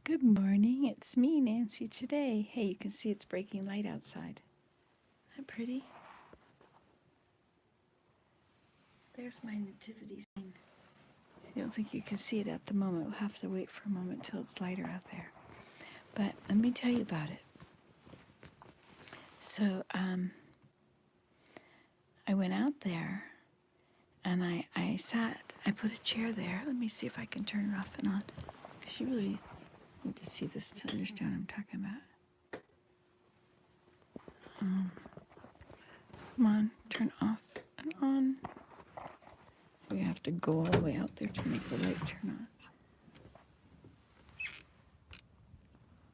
Good morning, it's me, Nancy, today. Hey, you can see it's breaking light outside. Isn't that pretty? There's my nativity scene. I don't think you can see it at the moment. We'll have to wait for a moment till it's lighter out there. But let me tell you about it. So, I went out there and I sat, I put a chair there. Let me see if I can turn it off and on. Because you really need to see this to understand what I'm talking about. Come on, turn off and on. We have to go all the way out there to make the light turn on.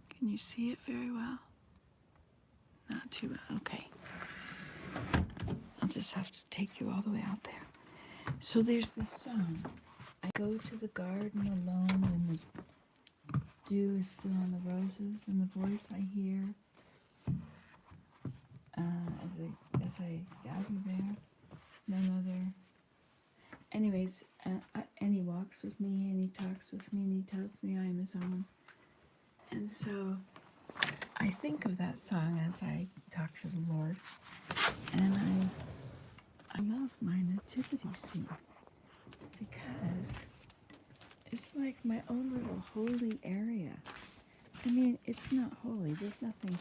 Can you see it very well? Not too well. Okay. I'll just have to take you all the way out there. So there's this song. I go to the garden alone and the dew is still on the roses, and the voice I hear as I gather there, none other. Anyways, and he walks with me, and he talks with me, and he tells me I am his own. And so I think of that song as I talk to the Lord, and I love my nativity scene because it's like my own little holy area. I mean, it's not holy, there's nothing,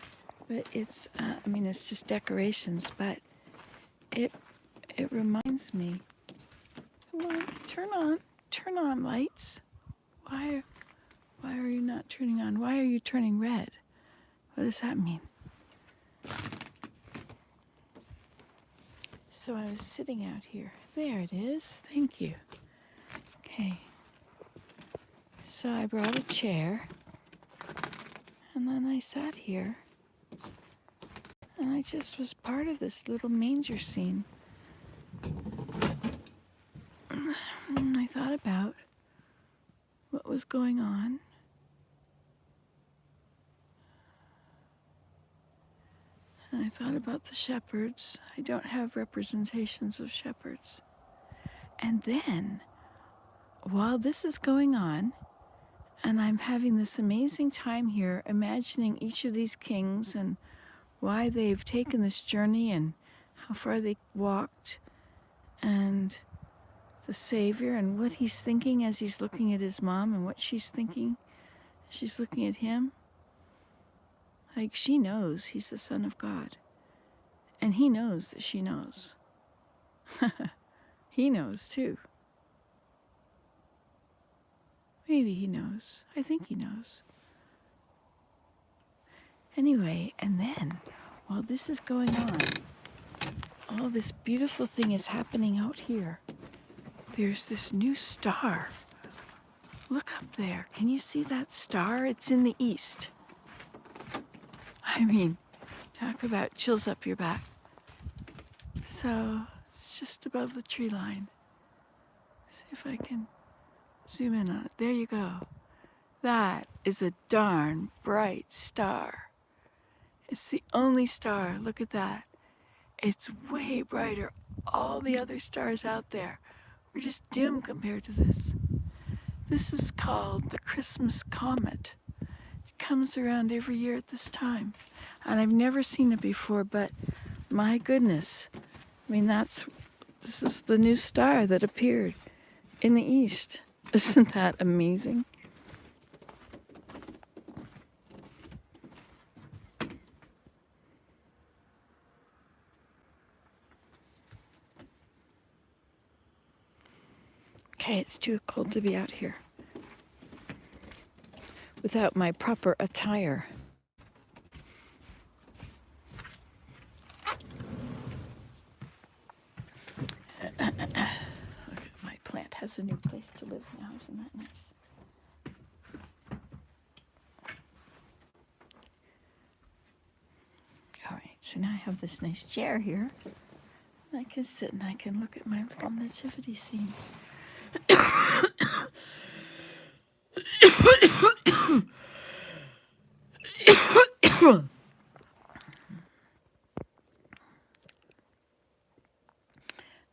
but it's, it's just decorations, but it reminds me, come on, turn on lights. Why are you not turning on? Why are you turning red? What does that mean? So I was sitting out here. There it is. Thank you. Okay. So I brought a chair, and then I sat here, and I just was part of this little manger scene. And I thought about what was going on. And I thought about the shepherds. I don't have representations of shepherds. And then, while this is going on, and I'm having this amazing time here, imagining each of these kings and why they've taken this journey and how far they walked, and the Savior and what he's thinking as he's looking at his mom and what she's thinking as she's looking at him. Like, she knows he's the Son of God. And he knows that she knows. He knows too. Maybe he knows. I think he knows. Anyway, and then, while this is going on, all this beautiful thing is happening out here. There's this new star. Look up there. Can you see that star? It's in the east. I mean, talk about chills up your back. So, it's just above the tree line. See if I can zoom in on it. There you go. That is a darn bright star. It's the only star. Look at that. It's way brighter. All the other stars out there were just dim compared to this. This is called the Christmas comet. It comes around every year at this time. And I've never seen it before, but my goodness. I mean, this is the new star that appeared in the east. Isn't that amazing? Okay, it's too cold to be out here without my proper attire. My plant has a new place to live now, isn't that nice? All right, so now I have this nice chair here. I can sit and I can look at my little nativity scene.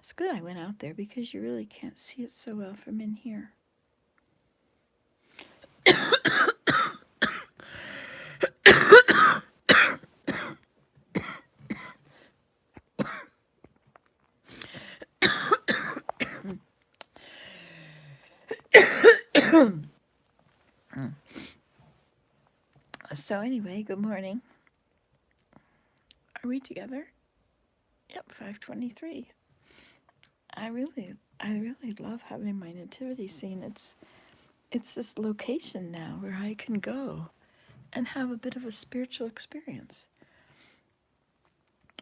It's good I went out there because you really can't see it so well from in here. So anyway, good morning. Are we together? Yep, 5:23. I really love having my nativity scene. It's this location now where I can go and have a bit of a spiritual experience.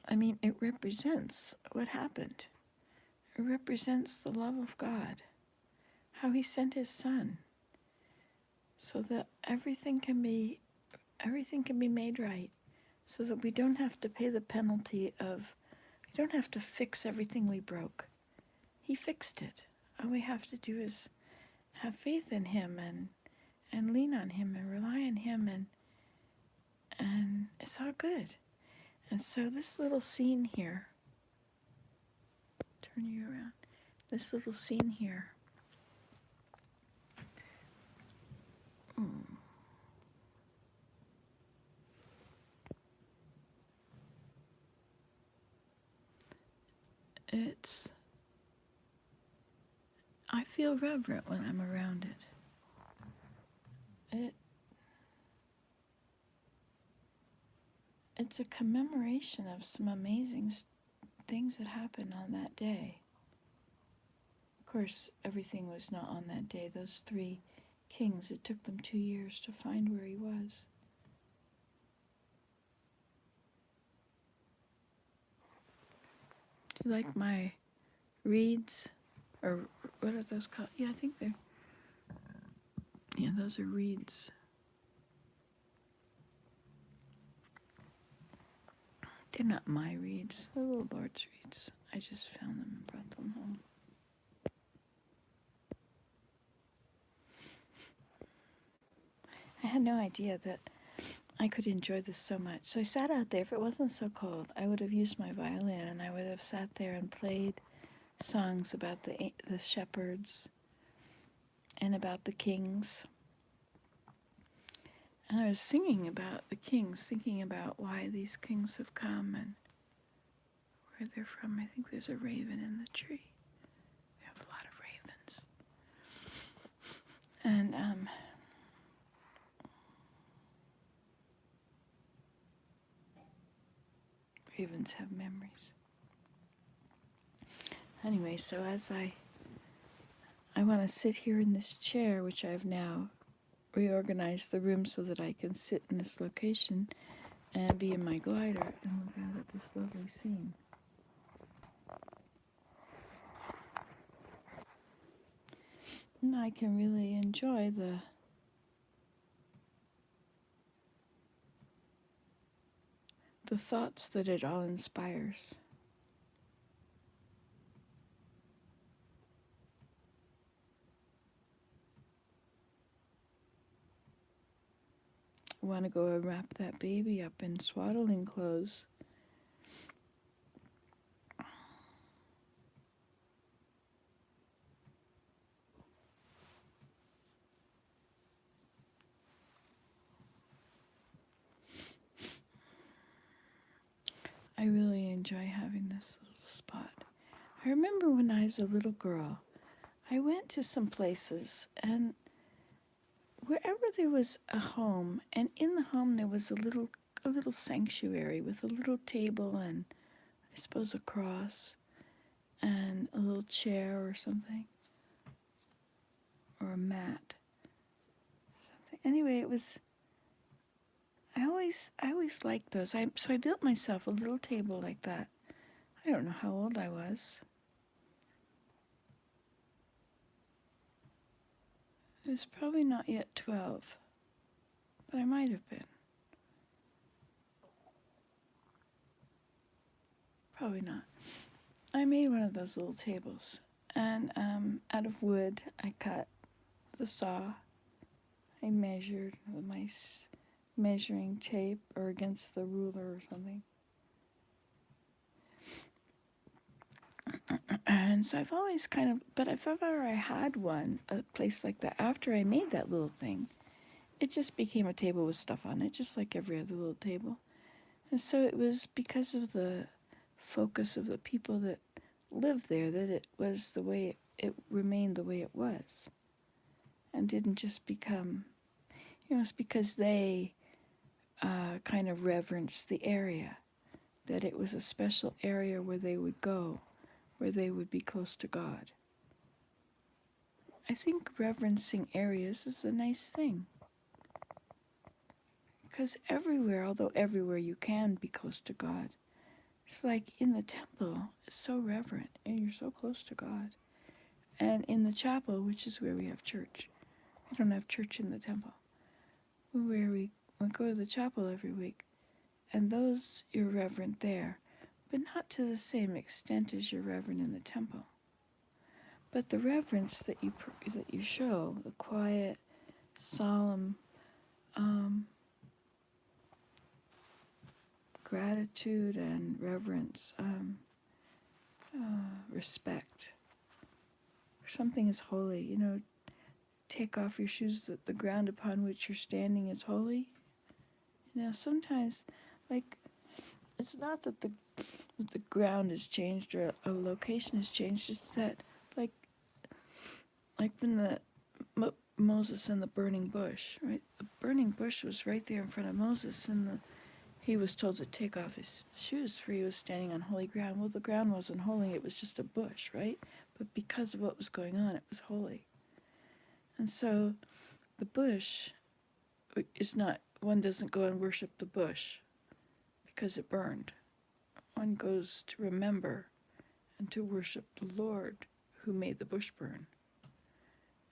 I mean, it represents what happened. It represents the love of God, how he sent his son so that everything can be made right, so that we don't have to pay the penalty of, we don't have to fix everything we broke. He fixed it. All we have to do is have faith in him and lean on him and rely on him, and it's all good. And so this little scene here, turn you around, this little scene here, it's, I feel reverent when I'm around it. It's a commemoration of some amazing things that happened on that day. Of course, everything was not on that day. Those 3 kings, it took them 2 years to find where he was. Do you like my reeds? Or what are those called? Yeah, I think they're, yeah, those are reeds. They're not my reeds, they're the Lord's reeds. I just found them and brought them home. I had no idea that I could enjoy this so much. So I sat out there. If it wasn't so cold, I would have used my violin and I would have sat there and played songs about the shepherds and about the kings. And I was singing about the kings, thinking about why these kings have come and where they're from. I think there's a raven in the tree. We have a lot of ravens. And ravens have memories. Anyway, so as I want to sit here in this chair, which I've now reorganized the room so that I can sit in this location and be in my glider and look out at this lovely scene. And I can really enjoy the thoughts that it all inspires. I want to go and wrap that baby up in swaddling clothes. I really enjoy having this little spot. I remember when I was a little girl, I went to some places, and wherever there was a home, and in the home there was a little sanctuary with a little table and I suppose a cross and a little chair or something, or a mat. Something. Anyway, it was. I always liked those. So I built myself a little table like that. I don't know how old I was. It was probably not yet 12, but I might have been. Probably not. I made one of those little tables, and out of wood, I cut the saw. I measured with my measuring tape or against the ruler or something. And so I've always but if ever I had a place like that, after I made that little thing, it just became a table with stuff on it, just like every other little table. And so it was because of the focus of the people that lived there that it was the way it remained the way it was. and didn't just become, it's because they kind of reverenced the area, that it was a special area where they would go, where they would be close to God. I think reverencing areas is a nice thing. Because everywhere, although everywhere you can be close to God, it's like in the temple, it's so reverent and you're so close to God. And in the chapel, which is where we have church, we don't have church in the temple, where we go to the chapel every week, and those you're reverent there, but not to the same extent as you're reverent in the temple. But the reverence that you show, the quiet, solemn gratitude and reverence, respect. Something is holy. Take off your shoes. That the ground upon which you're standing is holy. Sometimes, like, it's not that the ground has changed or a location has changed. It's that, like when Moses and the burning bush, right? The burning bush was right there in front of Moses, and he was told to take off his shoes, for he was standing on holy ground. Well, the ground wasn't holy; it was just a bush, right? But because of what was going on, it was holy. And so, the bush is not. One doesn't go and worship the bush because it burned. One goes to remember and to worship the Lord who made the bush burn.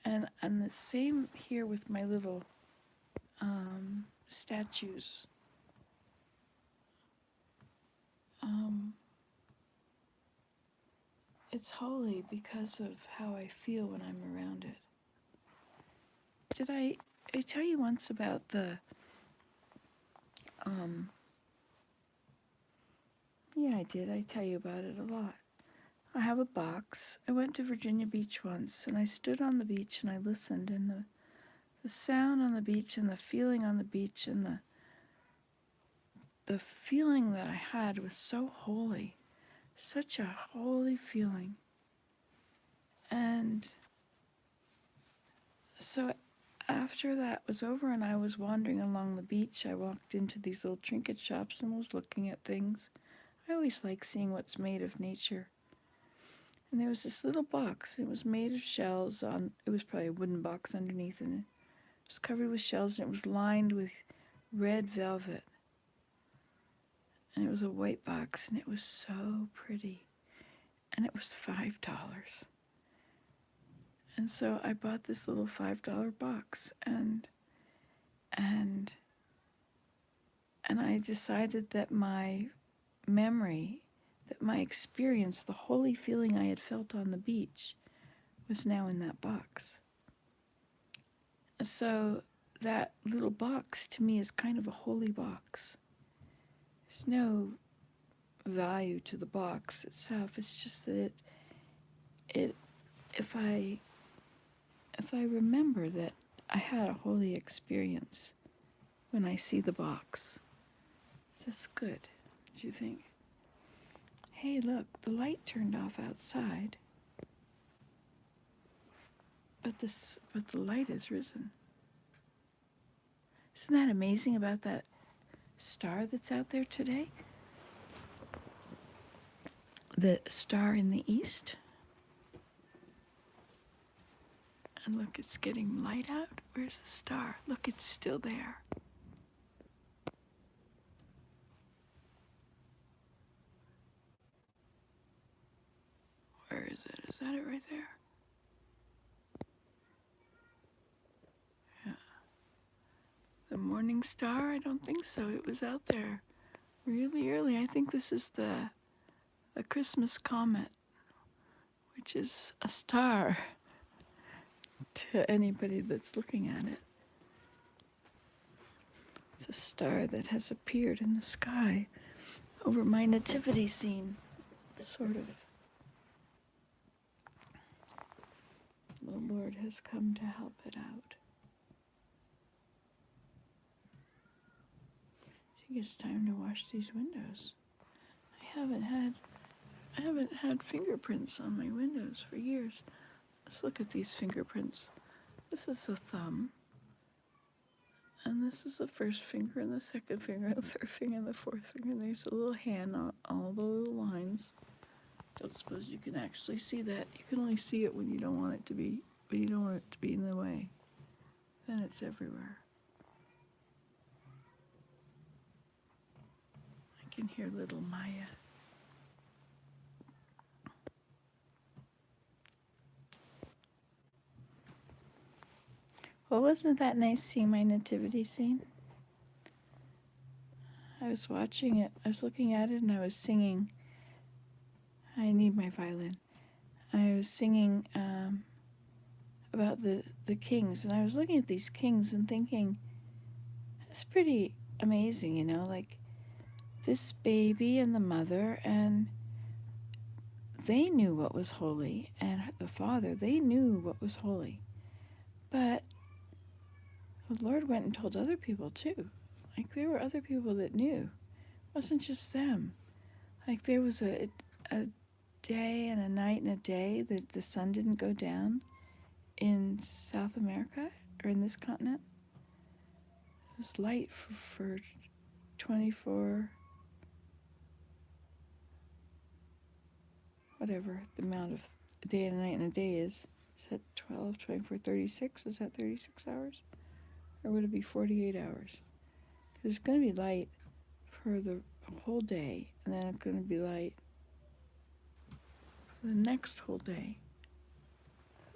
And the same here with my little statues. It's holy because of how I feel when I'm around it. Did I tell you once about the, yeah, I did. I tell you about it a lot. I have a box. I went to Virginia Beach once, and I stood on the beach and I listened, and the sound on the beach and the feeling on the beach and the feeling that I had was so holy, such a holy feeling. And so after that was over and I was wandering along the beach, I walked into these little trinket shops and was looking at things. I always like seeing what's made of nature. And there was this little box. It was made of shells. It was probably a wooden box underneath, and it was covered with shells, and it was lined with red velvet. And it was a white box, and it was so pretty. And it was $5. And so I bought this little $5 box, and I decided that my memory, that my experience, the holy feeling I had felt on the beach, was now in that box. So that little box to me is kind of a holy box. There's no value to the box itself. It's just that if I remember that I had a holy experience when I see the box, that's good. Do you think? Hey, look, the light turned off outside, but the light has risen. Isn't that amazing about that star that's out there today? The star in the east. And look, it's getting light out. Where's the star? Look, it's still there. Where is it? Is that it right there? Yeah. The morning star? I don't think so. It was out there really early. I think this is the Christmas comet, which is a star to anybody that's looking at it. It's a star that has appeared in the sky over my nativity scene, sort of. The Lord has come to help it out. I think it's time to wash these windows. I haven't had fingerprints on my windows for years. Let's look at these fingerprints. This is the thumb. And this is the first finger and the second finger and the third finger and the fourth finger. And there's a little hand on all the little lines. Don't suppose you can actually see that. You can only see it when you don't want it to be, when you don't want it to be in the way. Then it's everywhere. I can hear little Maya. Well, wasn't that nice seeing my nativity scene? I was watching it, I was looking at it, and I was singing. I need my violin. I was singing about the kings, and I was looking at these kings and thinking, it's pretty amazing, you know, like this baby and the mother, and they knew what was holy, and the father, they knew what was holy. But the Lord went and told other people too. Like there were other people that knew. It wasn't just them. Like there was a day and a night and a day that the sun didn't go down in South America or in this continent. It was light for 24, whatever the amount of a day and a night and a day is. Is that 12, 24, 36? Is that 36 hours? Or would it be 48 hours? Because it's going to be light for the whole day, and then it's going to be light for the next whole day,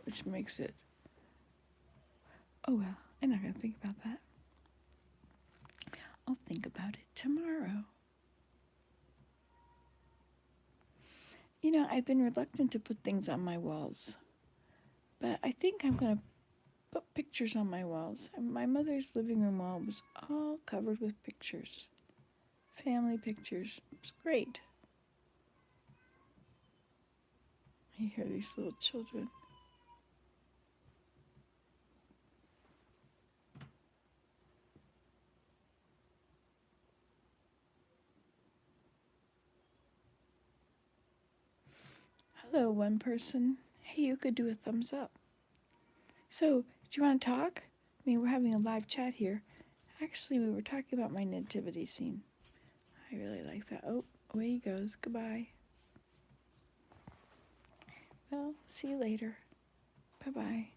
which makes it, oh well, I'm not going to think about that. I'll think about it tomorrow. You know, I've been reluctant to put things on my walls, but I think I'm going to put pictures on my walls. And my mother's living room wall was all covered with pictures, family pictures. It was great. I hear these little children. Hello, one person. Hey, you could do a thumbs up. So, do you want to talk? I mean, we're having a live chat here. Actually, we were talking about my nativity scene. I really like that. Oh, away he goes. Goodbye. Well, see you later. Bye-bye.